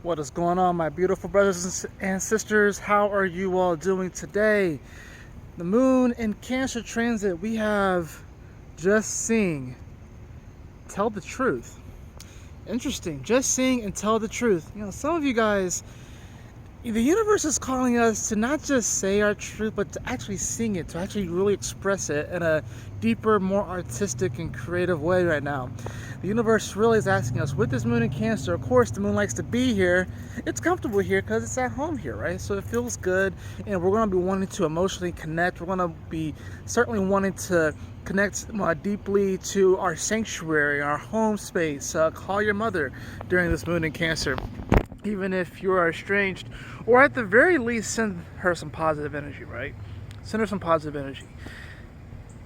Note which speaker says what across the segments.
Speaker 1: What is going on, my beautiful brothers and sisters? How are you all doing today? The moon in Cancer transit, we have just seeing tell the truth. Interesting, just seeing and tell the truth. You know, some of you guys, the universe is calling us to not just say our truth, but to actually sing it, to actually really express it in a deeper, more artistic and creative way right now. The universe really is asking us, with this moon in Cancer, of course the moon likes to be here. It's comfortable here because it's at home here, right? So it feels good, and we're going to be wanting to emotionally connect. We're going to be certainly wanting to connect more deeply to our sanctuary, our home space. Call your mother during this moon in Cancer, even if you are estranged, or at the very least send her some positive energy, right? Send her some positive energy.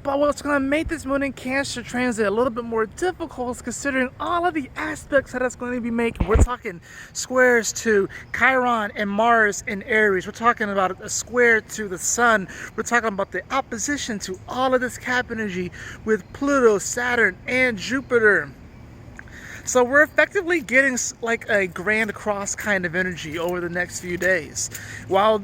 Speaker 1: But what's going to make this moon in Cancer transit a little bit more difficult is considering all of the aspects that it's going to be making. We're talking squares to Chiron and Mars in Aries. We're talking about a square to the Sun. We're talking about the opposition to all of this Cap energy with Pluto, Saturn, and Jupiter. So we're effectively getting like a Grand Cross kind of energy over the next few days. While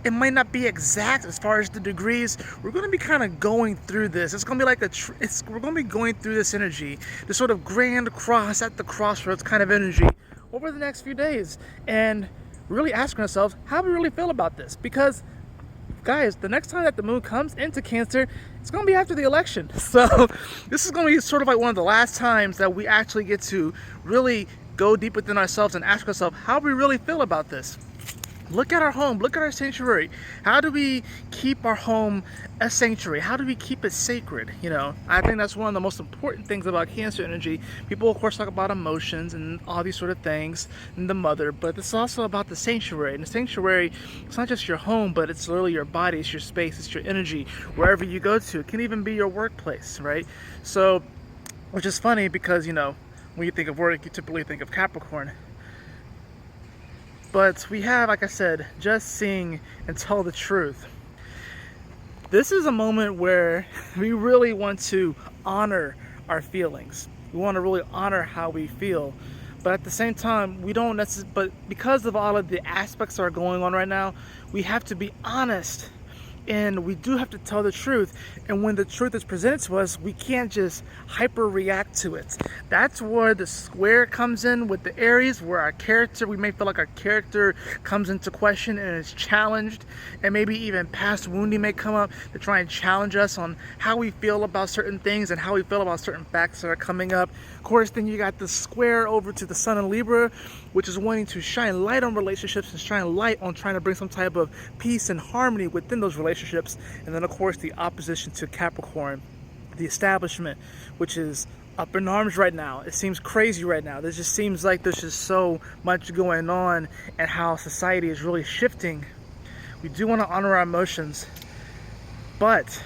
Speaker 1: it might not be exact as far as the degrees, we're going to be kind of going through this. It's going to be like we're going to be going through this energy, this sort of Grand Cross at the crossroads kind of energy over the next few days, and really asking ourselves how we really feel about this. Because guys, the next time that the moon comes into Cancer, it's going to be after the election. So this is going to be sort of like one of the last times that we actually get to really go deep within ourselves and ask ourselves how we really feel about this. Look at our home, look at our sanctuary. How do we keep our home a sanctuary? How do we keep it sacred? You know, I think that's one of the most important things about Cancer energy. People, of course, talk about emotions and all these sort of things, and the mother, but it's also about the sanctuary. And the sanctuary, it's not just your home, but it's literally your body, it's your space, it's your energy, wherever you go to. It can even be your workplace, right? So, which is funny because, you know, when you think of work, you typically think of Capricorn. But we have, like I said, just sing and tell the truth. This is a moment where we really want to honor our feelings. We want to really honor how we feel. But at the same time, we don't necessarily, but because of all of the aspects that are going on right now, we have to be honest. And we do have to tell the truth. And when the truth is presented to us, we can't just hyper react to it. That's where the square comes in with the Aries, where our character, we may feel like our character comes into question and is challenged. And maybe even past wounding may come up to try and challenge us on how we feel about certain things and how we feel about certain facts that are coming up. Of course, then you got the square over to the Sun in Libra, which is wanting to shine light on relationships and shine light on trying to bring some type of peace and harmony within those relationships. And then, of course, the opposition to Capricorn, the establishment, which is up in arms right now. It seems crazy right now. This just seems like there's just so much going on and how society is really shifting. We do want to honor our emotions, but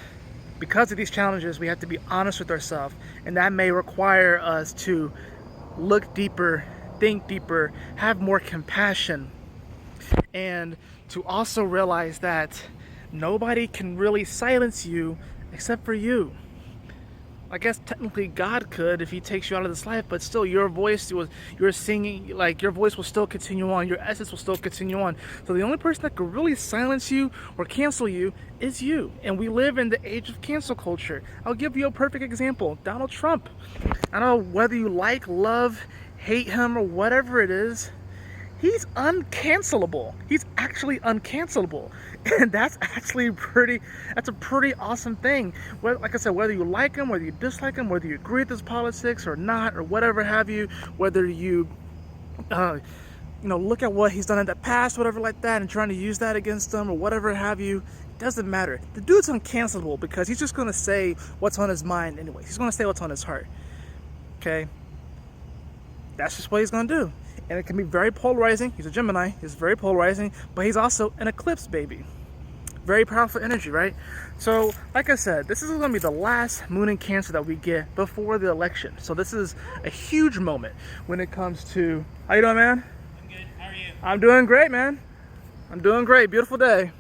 Speaker 1: because of these challenges, we have to be honest with ourselves, and that may require us to look deeper, think deeper, have more compassion, and to also realize that nobody can really silence you except for you. I guess technically God could if he takes you out of this life, but still your voice, you're singing, like your voice will still continue on, your essence will still continue on. So the only person that could really silence you or cancel you is you. And we live in the age of cancel culture. I'll give you a perfect example. Donald Trump. I don't know whether you like, love, hate him, or whatever it is. He's uncancelable. He's actually uncancelable. And that's actually a pretty awesome thing. Well, like I said, whether you like him, whether you dislike him, whether you agree with his politics or not, or whatever have you, whether you, look at what he's done in the past, whatever like that, and trying to use that against him or whatever have you, it doesn't matter. The dude's uncancelable because he's just going to say what's on his mind anyway. He's going to say what's on his heart. Okay? That's just what he's going to do. And it can be very polarizing. He's a Gemini. He's very polarizing, but he's also an eclipse baby. Very powerful energy, right? So, like I said, this is going to be the last moon in Cancer that we get before the election. So this is a huge moment when it comes to... How you doing, man?
Speaker 2: I'm good. How are you?
Speaker 1: I'm doing great, man. I'm doing great. Beautiful day.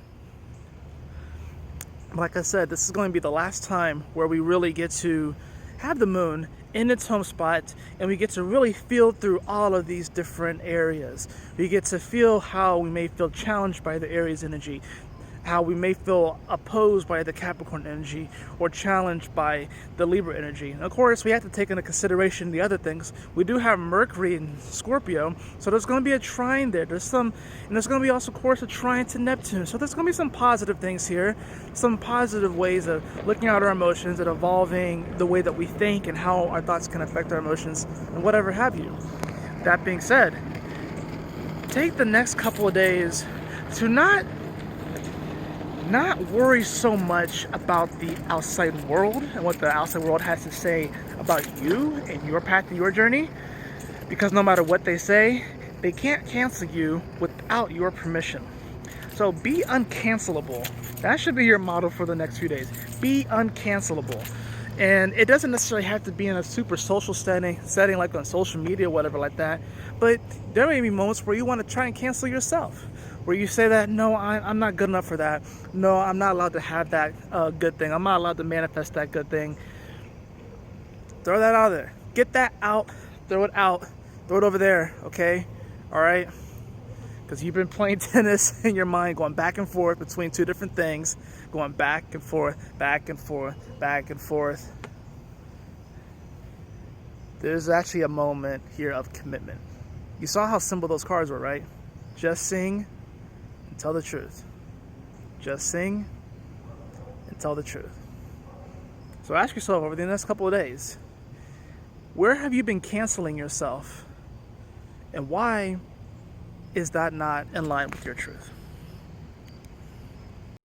Speaker 1: Like I said, this is going to be the last time where we really get to have the moon in its home spot, and we get to really feel through all of these different areas. We get to feel how we may feel challenged by the Aries energy, how we may feel opposed by the Capricorn energy, or challenged by the Libra energy. And of course, we have to take into consideration the other things. We do have Mercury in Scorpio, so there's going to be a trine there. There's going to be also, of course, a trine to Neptune. So there's going to be some positive things here, some positive ways of looking at our emotions and evolving the way that we think and how our thoughts can affect our emotions and whatever have you. That being said, take the next couple of days to not worry so much about the outside world and what the outside world has to say about you and your path and your journey, because no matter what they say, they can't cancel you without your permission. So be uncancelable. That should be your motto for the next few days. Be uncancelable. And it doesn't necessarily have to be in a super social setting like on social media or whatever like that, but there may be moments where you want to try and cancel yourself, where you say that, no, I'm not good enough for that. No, I'm not allowed to have that good thing. I'm not allowed to manifest that good thing. Throw that out there. Get that out. Throw it out. Throw it over there, okay? All right? Because you've been playing tennis in your mind, going back and forth between two different things, going back and forth, back and forth, back and forth. There's actually a moment here of commitment. You saw how simple those cards were, right? Just sing and tell the truth. Just sing and tell the truth. So ask yourself over the next couple of days, where have you been canceling yourself? And why is that not in line with your truth?